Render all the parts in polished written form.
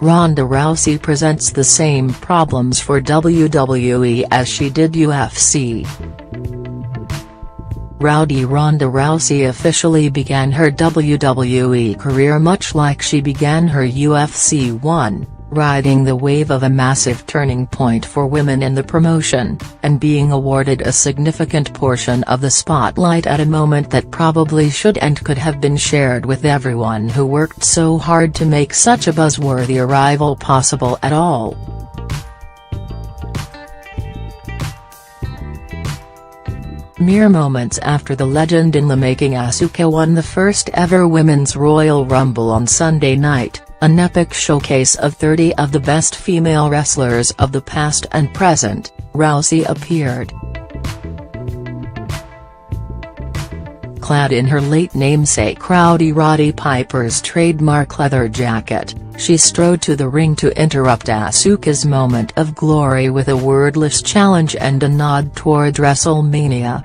Ronda Rousey presents the same problems for WWE as she did UFC. Rowdy Ronda Rousey officially began her WWE career much like she began her UFC one, riding the wave of a massive turning point for women in the promotion, and being awarded a significant portion of the spotlight at a moment that probably should and could have been shared with everyone who worked so hard to make such a buzzworthy arrival possible at all. Mere moments after the legend-in-the-making Asuka won the first ever Women's Royal Rumble on Sunday night, an epic showcase of 30 of the best female wrestlers of the past and present, Rousey appeared. Clad in her late namesake Rowdy Roddy Piper's trademark leather jacket, she strode to the ring to interrupt Asuka's moment of glory with a wordless challenge and a nod toward WrestleMania.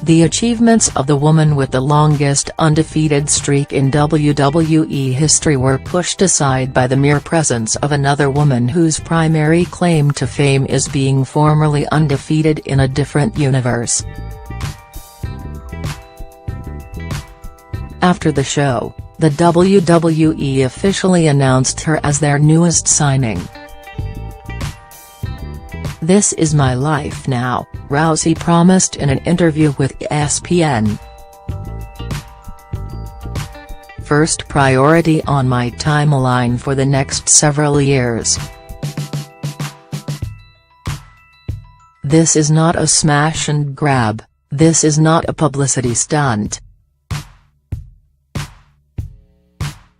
The achievements of the woman with the longest undefeated streak in WWE history were pushed aside by the mere presence of another woman whose primary claim to fame is being formerly undefeated in a different universe. After the show, the WWE officially announced her as their newest signing. "This is my life now," Rousey promised in an interview with ESPN. "First priority on my timeline for the next several years. This is not a smash and grab, this is not a publicity stunt."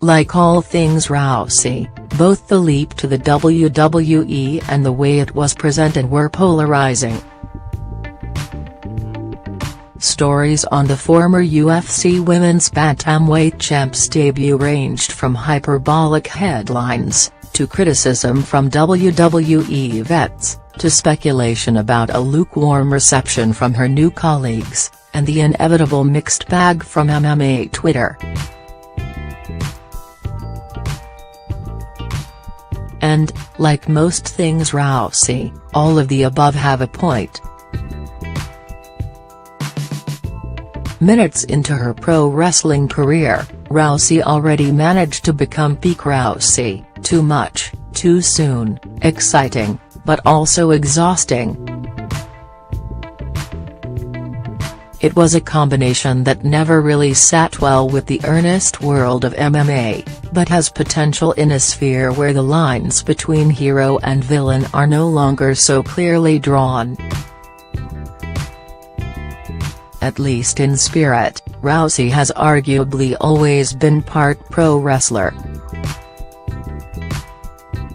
Like all things Rousey, both the leap to the WWE and the way it was presented were polarizing. Stories on the former UFC Women's Bantamweight champ's debut ranged from hyperbolic headlines, to criticism from WWE vets, to speculation about a lukewarm reception from her new colleagues, and the inevitable mixed bag from MMA Twitter. And, like most things Rousey, all of the above have a point. Minutes into her pro wrestling career, Rousey already managed to become peak Rousey, too much, too soon, exciting, but also exhausting. It was a combination that never really sat well with the earnest world of MMA, but has potential in a sphere where the lines between hero and villain are no longer so clearly drawn. At least in spirit, Rousey has arguably always been part pro wrestler.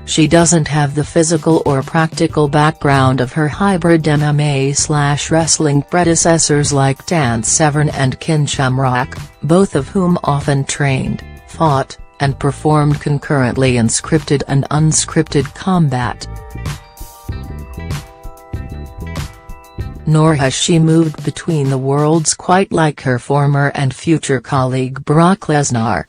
She doesn't have the physical or practical background of her hybrid MMA/wrestling predecessors like Dan Severn and Ken Shamrock, both of whom often trained, fought, and performed concurrently in scripted and unscripted combat. Nor has she moved between the worlds quite like her former and future colleague Brock Lesnar.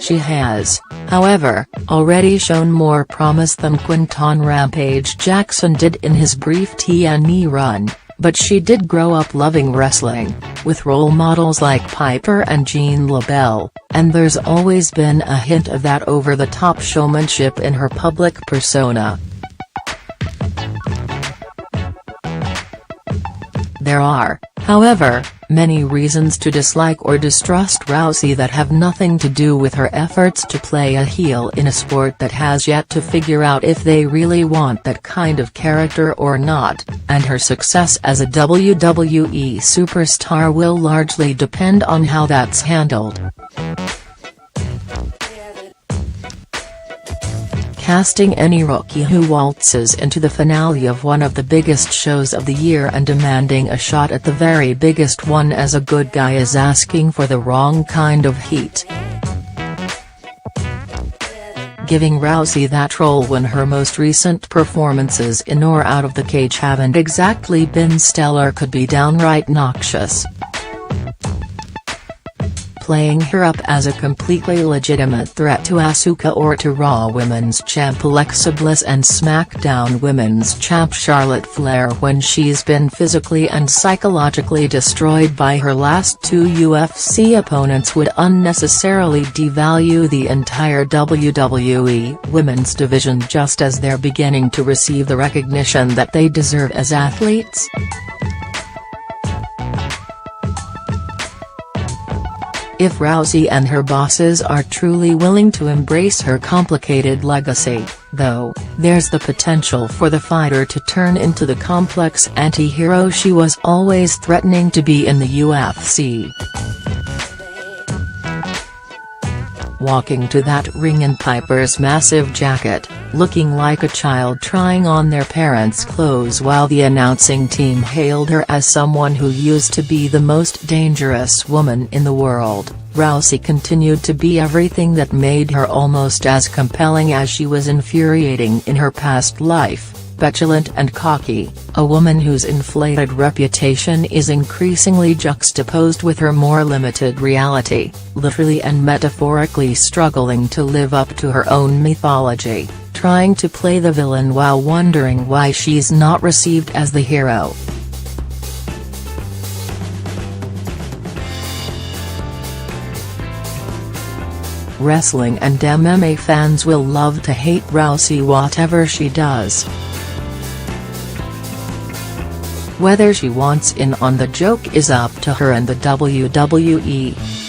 She has, however, already shown more promise than Quinton "Rampage" Jackson did in his brief TNE run, but she did grow up loving wrestling, with role models like Piper and Jean LaBelle, and there's always been a hint of that over-the-top showmanship in her public persona. There are, however, many reasons to dislike or distrust Rousey that have nothing to do with her efforts to play a heel in a sport that has yet to figure out if they really want that kind of character or not, and her success as a WWE superstar will largely depend on how that's handled. Casting any rookie who waltzes into the finale of one of the biggest shows of the year and demanding a shot at the very biggest one as a good guy is asking for the wrong kind of heat. Giving Rousey that role when her most recent performances in or out of the cage haven't exactly been stellar could be downright noxious. playing her up as a completely legitimate threat to Asuka or to Raw Women's Champ Alexa Bliss and SmackDown Women's Champ Charlotte Flair when she's been physically and psychologically destroyed by her last two UFC opponents would unnecessarily devalue the entire WWE women's division just as they're beginning to receive the recognition that they deserve as athletes. If Rousey and her bosses are truly willing to embrace her complicated legacy, though, there's the potential for the fighter to turn into the complex anti-hero she was always threatening to be in the UFC. Walking to that ring in Piper's massive jacket, looking like a child trying on their parents' clothes while the announcing team hailed her as someone who used to be the most dangerous woman in the world, Rousey continued to be everything that made her almost as compelling as she was infuriating in her past life. Petulant and cocky, a woman whose inflated reputation is increasingly juxtaposed with her more limited reality, literally and metaphorically struggling to live up to her own mythology, trying to play the villain while wondering why she's not received as the hero. Wrestling and MMA fans will love to hate Rousey whatever she does. Whether she wants in on the joke is up to her and the WWE.